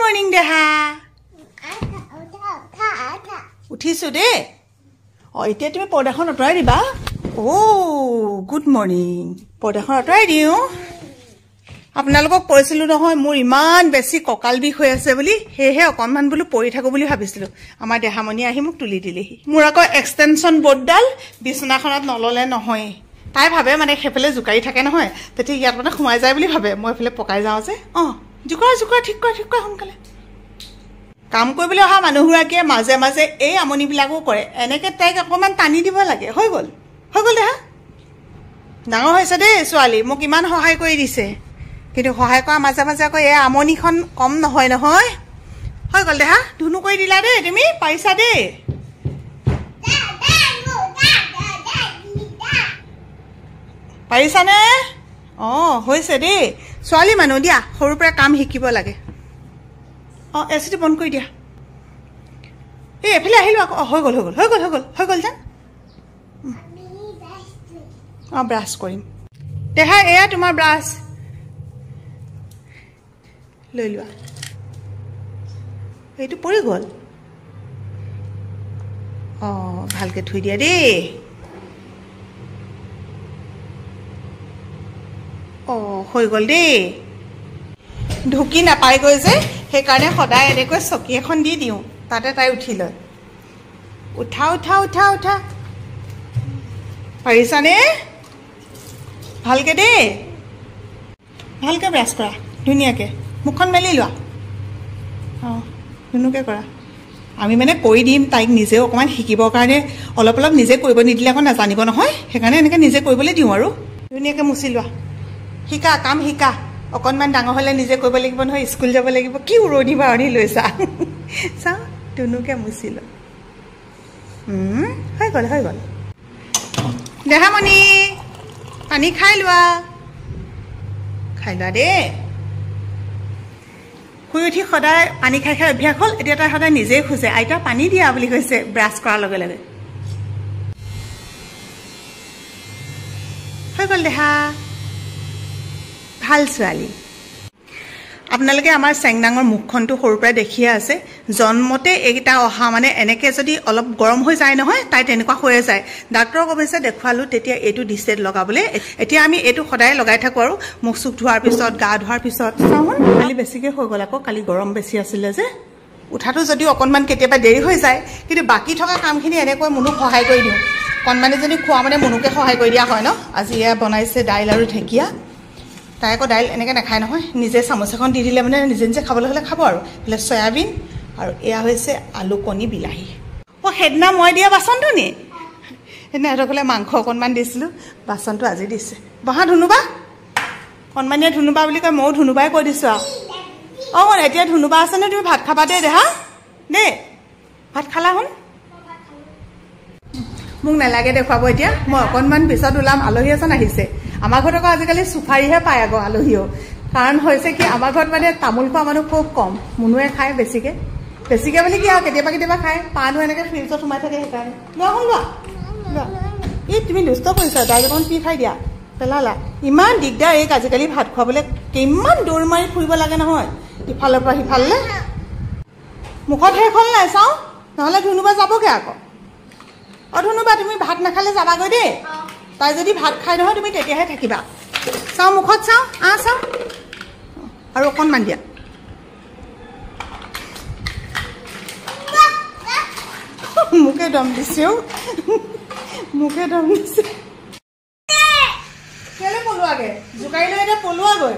morning দেহা উঠিছো দে এতিয়া তুমি পৰ্দাখন অতৰাই দিবা গুড মৰ্নিং পৰ্দাখন অতৰাই দিও আপোনালোকক কৈছিলো নহয় মোৰ ইমান বেছি ককাল বিষ হৈ আছে বুলি হেহে অকনমান বুলু পৰি থাকো বুলি ভাবিছিলো আমাৰ দেহামণি আহি মোক তুলি দিলেহি মোৰ আকৌ এক্সটেনশন বোৰ্ডডাল বিছনাখনত নললে নহয় তাই ভাবে মানে হেফালে জুকাৰি থাকে নহয় তেতিয়া ইয়াত মানে সোমাই যায় বুলি ভাবে মই এফালে পকাই যাওঁ যে জুকা ঠিক কৰা সোনকালে কাম কৰিবলৈ অহা মানুহগৰাকীয়ে মাজে মাজে এই আমনিবিলাকো কৰে এনেকে তাইক অকণমান টানি দিব লাগে হৈ গ'ল দেহা ডাঙৰ হৈছে দেই ছোৱালী মোক ইমান সহায় কৰি দিছে কিন্তু সহায় কৰা মাজে মাজে আকৌ এই আমনিখন কম নহয় হৈ গ'ল দেহা ধুনু কৰি দিলা দেই তুমি পাৰিছা দেই পাৰিছানে হৈছে দেই ছোৱালী মানুহ দিয়া সৰুৰ পৰা কাম শিকিব লাগে এচিটো বন্ধ কৰি দিয়া এই এফালে আহিলো আকৌ হৈ গ'ল যেন ব্ৰাছ কৰিম দেহা এয়া তোমাৰ ব্ৰাছ লৈ লোৱা এইটো পৰি গ'ল ভালকে থৈ দিয়া দেই হৈ গ'ল দেই ঢুকি নাপায়গৈ যে সেইকাৰণে সদায় এনেকৈ চকী এখন দি দিওঁ তাতে তাই উঠি লয় উঠা পাৰিছানে ভালকে দেই ভালকে ব্ৰাছ কৰা ধুনীয়াকে মুখখন মেলি লোৱা ধুনুকে কৰা আমি মানে কৰি দিম তাইক নিজেও অকণমান শিকিবৰ কাৰণে অলপ নিজে কৰিব নিদিলে আকৌ নাজানিব নহয় সেইকাৰণে এনেকৈ নিজে কৰিবলৈ দিওঁ আৰু ধুনীয়াকৈ মুচি লোৱা কাম শিকা অকণমান ডাঙৰ হ'লে নিজে কৰিব লাগিব নহয় স্কুল যাব লাগিব কি উৰণি বাৰণি লৈছা চাওঁ ধুনুকে মুচি লোৱা হৈ গ'ল দেহামণি পানী খাই লোৱা দেই শুই উঠি সদায় পানী খাই অভ্যাস হ'ল এতিয়া তাই সদায় নিজেই খোজে আইতা পানী দিয়া বুলি কৈছে ব্ৰাছ কৰাৰ লগে লগে হৈ গ'ল দেহা ভাল ছোৱালী আপোনালোকে আমাৰ চেংনাঙৰ মুখখনটো সৰুৰ পৰাই দেখিয়ে আছে জন্মতে এইকেইটা অহা মানে এনেকৈ যদি অলপ গৰম হৈ যায় নহয় তাই তেনেকুৱা হৈয়ে যায় ডাক্তৰক অৱশ্যে দেখুৱালোঁ তেতিয়া এইটো দিছে লগাবলৈ এতিয়া আমি এইটো সদায় লগাই থাকোঁ আৰু মুখ চুখ ধোৱাৰ পিছত গা ধোৱাৰ পিছত কালি বেছিকৈ হৈ গ'ল আকৌ কালি গৰম বেছি আছিলে যে উঠাটো যদিও অকণমান কেতিয়াবা দেৰি হৈ যায় কিন্তু বাকী থকা কামখিনি এনেকৈ মুনুক সহায় কৰি দিওঁ কণমানিজনী খোৱা মানে মুনুকে সহায় কৰি দিয়া হয় ন আজি এয়া বনাইছে দাইল আৰু ঢেকীয়া তাই আকৌ দাইল এনেকৈ নাখায় নহয় নিজে চামুচ এখন দি দিলে মানে নিজে খাবলৈ হ'লে খাব আৰু বোলে চয়াবিন আৰু এয়া হৈছে আলু কণী বিলাহী সেইদিনা মই দিয়া বাচনটো নি সেইদিনা সিহঁতকলে মাংস অকণমান দিছিলোঁ বাচনটো আজি দিছে বহা ধুনুবা কণমানিয়ে ধুনুবা বুলি কয় ময়ো ধুনুবাই কৈ দিছোঁ আৰু এতিয়া ধুনুবা আছেনে তুমি ভাত খাবা দেহা দেই ভাত খালা শুন মোক নালাগে দেখুৱাব এতিয়া মই অকণমান পিছত ওলাম আলহী এজন আহিছে আমাৰ ঘৰত আকৌ আজিকালি চুফাৰীহে পায় আকৌ আলহীও কাৰণ হৈছে কি আমাৰ ঘৰত মানে তামোল খোৱা মানুহ খুব কম মুনুৱে খায় বেছিকৈ মানে কি আৰু কেতিয়াবা খায় পাণো এনেকৈ ফ্ৰিজত সোমাই থাকে সেইকাৰণে লোৱা এই তুমি দুষ্ট কৰিছা দাইল অকণ পি খাই দিয়া পেলালা ইমান দিগদাৰ এইক আজিকালি ভাত খুৱাবলৈ কিমান দৌৰ মাৰি ফুৰিব লাগে নহয় ইফালৰ পৰা সিফাললৈ মুখত শেষ হ'ল নাই চাওঁ নহ'লে ধুনুবা যাবগৈ আকৌ ধুনুবা তুমি ভাত নাখালে যাবাগৈ দেই তাই যদি ভাত খাই নহয় তুমি তেতিয়াহে থাকিবা চাওঁ মুখত চাওঁ চাওঁ আৰু অকণমান দিয়া মোকে দম দিছে কেলে পলোৱাগে জোকাৰি লৈ এতিয়া পলোৱাগৈ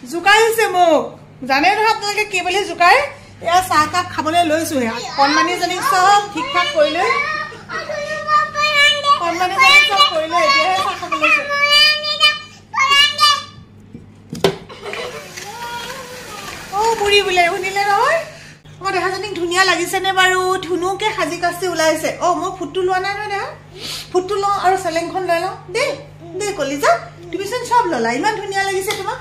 জোকাৰিছে মোক জানে নহয় আপোনালোকে কি বুলি জোকাৰে এয়া চাহকাপ খাবলৈ লৈছোঁ কণমানিজনীক চব ঠিক ঠাক কৰি লৈ বুঢ়ী বোলে শুনিলে নহয় দেহাজনীক ধুনীয়া লাগিছেনে বাৰু ধুনুকে সাজি কাচি ওলাইছে মই ফুটটো লোৱা নাই নহয় দেহা ফুটটো লওঁ আৰু চেলেংখন লৈ লওঁ দেই কলিজা তুমিচোন চব ল'লা ইমান ধুনীয়া লাগিছে তোমাক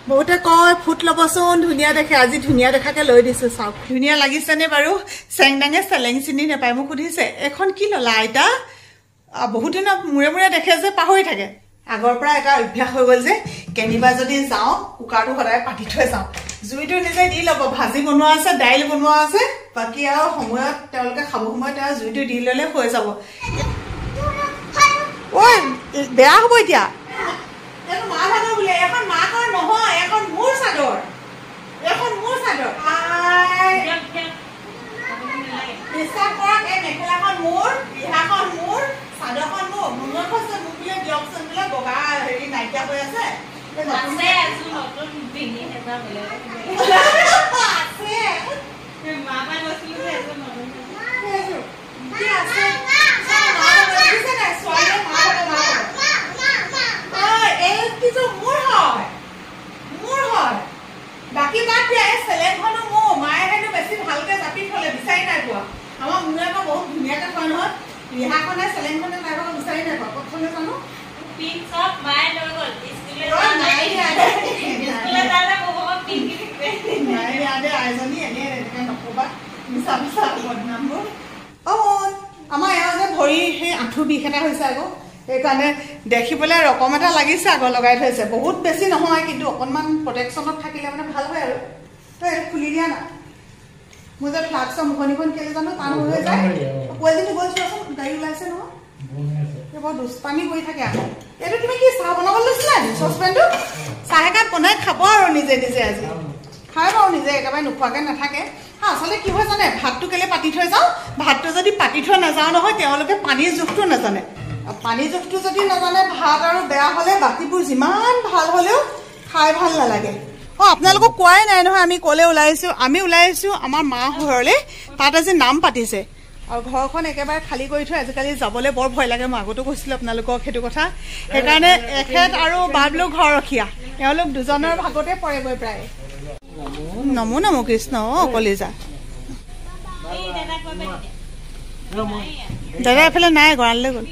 বহুতে কয় ফুট ল'বচোন ধুনীয়া দেখে আজি ধুনীয়া দেখাকে লৈ দিছোঁ চাওক ধুনীয়া লাগিছেনে বাৰু চেংডাঙে চেলেং চিনি নাপায় মোক সুধিছে এখন কি ল'লা আইতা বহুত দিনৰ মূৰে দেখে যে পাহৰি থাকে আগৰ পৰা এটা অভ্যাস হৈ গ'ল যে কেনিবা যদি যাওঁ কুকাৰটো সদায় পাতি থৈ যাওঁ জুইটো নিজে দি ল'ব ভাজি বনোৱা আছে দাইল বনোৱা আছে বাকি আৰু সময়ত তেওঁলোকে খাব সময়ত আৰু জুইটো দি ল'লে হৈ যাব ঐ বেয়া হ'ব এতিয়া এইটো মা ভাগৰ বোলে এখন মাকৰ নহয় এখন মোৰ চাদৰ বিশ্বাস কৰক এই মেখেলাখন মোৰ ৰিহাখন মোৰ চাদৰখন মোৰ মনৰ কৈছে মোক বোলে দিয়কচোন বোলে বগা হেৰি নাইকিয়া হৈ আছে বাকি বাদ দিয়া চেলেংখনো মোৰ মায়ে হেনো বেছি ভালকে জাপি থলে বিচাৰি নাই পোৱা আমাৰ মুনে আকৌ বহুত ধুনীয়াকে থয় নহয় ৰিহাখনে চেলেংখনে নাই পোৱা বিচাৰি নাই পোৱা ক'ত থলে জানো পিন সব মায়ে লৈ গ'ল স্কুলে যাওঁতে বহুত পিন কিনি নাই আদে আইজনী এনে এনেকে নকবা মিছা মিছা বদনামবোৰ আমাৰ এওঁ যে ভৰি সেই আঁঠু বিষ এটা হৈছে আকৌ সেইকাৰণে দেখিবলৈ ৰকম এটা লাগিছে আকৌ লগাই থৈছে বহুত বেছি নহয় কিন্তু অকণমান প্ৰটেকশ্যনত থাকিলে মানে ভাল হয় আৰু তই খুলি দিয়া না মোৰ যে ফ্লাক্সৰ মুখনিখন কেলে জানো টান হৈ যায় পোৱালিজনী গৈ চোৱাচোন গাড়ী ওলাইছে নহয় বৰ দুষ্টামি কৰি থাকে আকৌ এইটো তুমি কি চাহ বনাব লৈছিলা চচপেনটো চাহ একাপ বনাই খাব আৰু নিজে নিজে আজি খাই বাৰু নিজে একেবাৰে নোখোৱাকৈ নাথাকে আচলতে কি হয় জানে ভাতটো কেলে পাতি থৈ যাওঁ ভাতটো যদি পাতি থৈ নাযাওঁ নহয় তেওঁলোকে পানীৰ জোখটো নাজানে পানী জোখটো যদি নাজানে ভাত আৰু বেয়া হ'লে বাকীবোৰ যিমান ভাল হ'লেও খাই ভাল নালাগে আপোনালোকক কোৱাই নাই নহয় আমি ক'লে আমি ওলাই আহিছোঁ আমাৰ মা ঘৰলৈ তাত আজি নাম পাতিছে আৰু ঘৰখন একেবাৰে খালী কৰি থৈ আজিকালি যাবলৈ বৰ ভয় লাগে মই আগতো কৈছিলোঁ আপোনালোকক সেইটো কথা সেইকাৰণে এখেত আৰু বাবলু ঘৰ ৰখীয়া এওঁলোক দুজনৰ ভাগতে পৰেগৈ প্ৰায় নমো নমো কৃষ্ণ কলিজা দাদা এফালে নাই গঁৰাললৈ গ'ল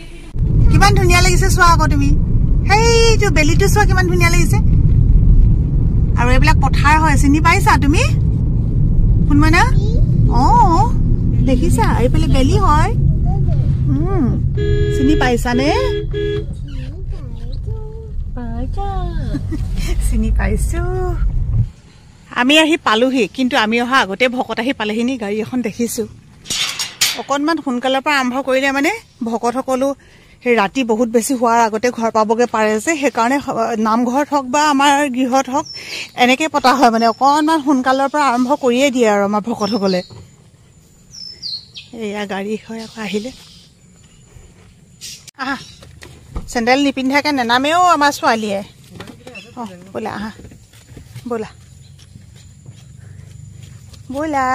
কিমান ধুনীয়া লাগিছে চোৱা আকৌ তুমি সেইটো বেলিটো চোৱা কিমান ধুনীয়া লাগিছে আৰু এইবিলাক পথাৰ হয় চিনি পাইছা তুমি শুনমইনা দেখিছা এইফালে বেলি হয় চিনি পাইছানে চিনি পাইছো আমি আহি পালোহি কিন্তু আমি অহা আগতে ভকত আহি পালেহি নি গাড়ী এখন দেখিছো অকণমান সোনকালৰ পৰা আৰম্ভ কৰিলে মানে ভকতসকলো সেই ৰাতি বহুত বেছি হোৱাৰ আগতে ঘৰ পাবগৈ পাৰে যে সেইকাৰণে নামঘৰত হওক বা আমাৰ গৃহত হওক এনেকৈ পতা হয় মানে অকণমান সোনকালৰ পৰা আৰম্ভ কৰিয়ে দিয়ে আৰু আমাৰ ভকতসকলে এয়া গাড়ী হয় আকৌ আহিলে আহা চেণ্ডেল নিপিন্ধাকৈ নেনামেও আমাৰ ছোৱালীয়ে বোলা আহা ব'লা ব'লা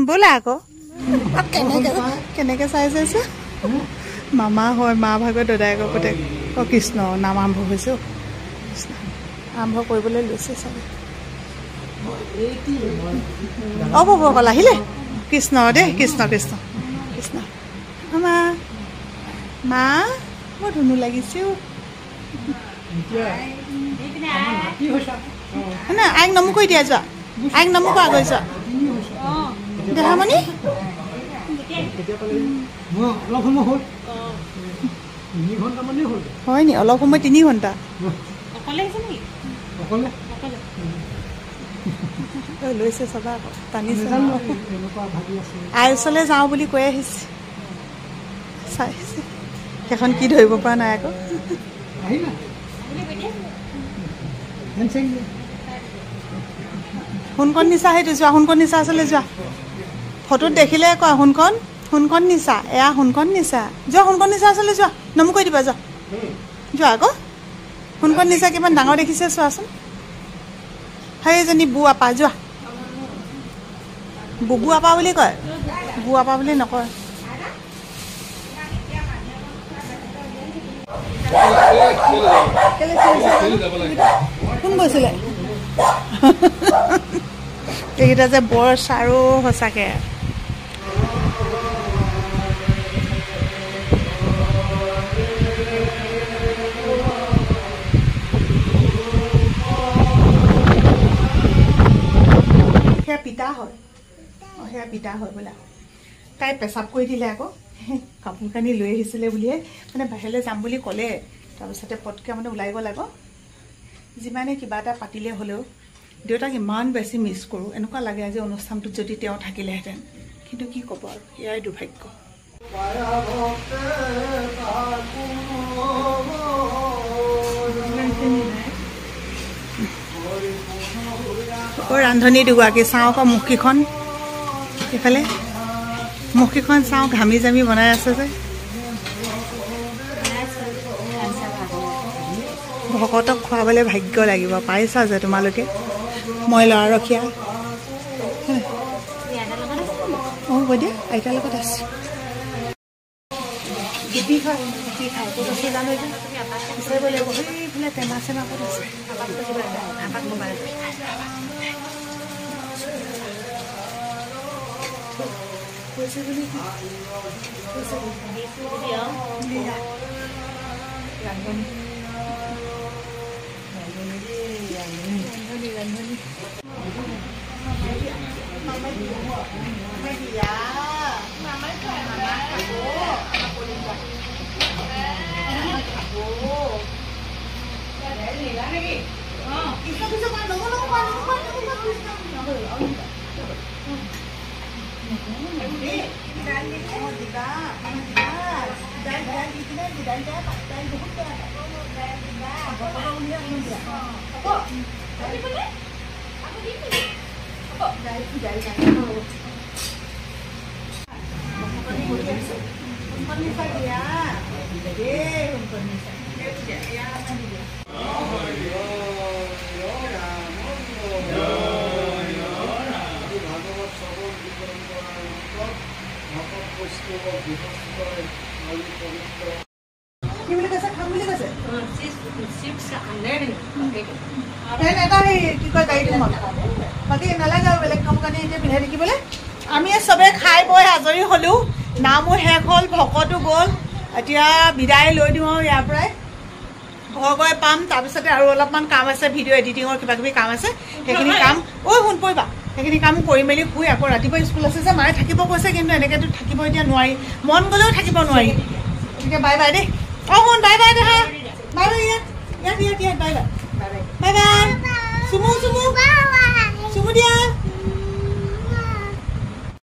ব'লা আকৌ কেনেকে চাই চাইছো মামা হয় মা ভাগৰ দাদায়েকৰ পুতেক কৃষ্ণ নাম আৰম্ভ হৈছে আৰম্ভ কৰিবলৈ লৈছে চাগে ব'কল আহিলে কৃষ্ণ দেই কৃষ্ণ কৃষ্ণ কৃষ্ণ মামা মা বৰ ধুনু লাগিছে না আইক নমু কৰি দিয়া যোৱা আইক নমু কৰা গৈ যোৱা দেহামণি হয় নি অলপ সময় 3 ঘণ্টা লৈছে চাবা আকৌ টানিছে আই ওচৰলৈ যাওঁ বুলি কৈ আহিছে চাইছে সেইখন কি ধৰিব পৰা নাই আকৌ সোণকণ নিচা সেইটো যোৱা সোণকণ নিচা আচলতে যোৱা ফটোত দেখিলে কোৱা সোণকণ নিচা এয়া সোণকণ নিচা যোৱা সোণকণ নিচা আচলতে যোৱা নমু কৈ দিবা যোৱা আকৌ সোণকণ নিচা কিমান ডাঙৰ দেখিছে চোৱাচোন সেইজনী বু আপা যোৱা বুবু আপা বুলি কয় বু আপা বুলি নকয় কোন গৈছিলে এইকেইটা যে বৰ চাৰো সঁচাকে সেয়া পিতা হয় বোলা তাই পেচাব কৰি দিলে আকৌ কাপোৰ কানি লৈ আহিছিলে বুলিয়ে মানে বাহিৰলৈ যাম বুলি ক'লে তাৰপিছতে পটকৈ মানে ওলাই গ'ল আকৌ যিমানে কিবা এটা পাতিলে হ'লেও দেউতাক ইমান বেছি মিছ কৰোঁ এনেকুৱা লাগে আজি অনুষ্ঠানটোত যদি তেওঁ থাকিলেহেঁতেন কিন্তু কি ক'ব আৰু এয়াই দুৰ্ভাগ্য ৰান্ধনি দুগৰাকী চাওঁ আকৌ মুখীখন এইফালে মুখীখন চাওঁ ঘামি জামি বনাই আছে যে ভকতক খুৱাবলৈ ভাগ্য লাগিব পাইছা যে তোমালোকে মই লৰাৰখীয়া অঁ হ'ব দিয়া আইতাৰ লগত আছোঁ টেমা চেমা ক'ত আছে কৈছে বুলি ৰান্ধনি আমি চবে খাই বৈ আজৰি হলো নামো শেষ হ'ল ভকতো গ'ল এতিয়া বিদায় লৈ দিওঁ আৰু ইয়াৰ পৰাই ঘৰ গৈ পাম তাৰপিছতে আৰু অলপমান কাম আছে ভিডিঅ' এডিটিঙৰ কিবা কিবি কাম আছে সেইখিনি কাম শুন পৰিবা সেইখিনি কাম কৰি মেলি শুই আকৌ ৰাতিপুৱা স্কুল আছে যে মায়ে থাকিব কৈছে কিন্তু এনেকৈতো থাকিব এতিয়া নোৱাৰি মন গ'লেও থাকিব নোৱাৰি গতিকে বাই বাই দেই অঁ শুন বাই বাই দেখা বাই বাই ইয়াত বাই বাই বাই বাই চুমু চুমু চুমু দিয়া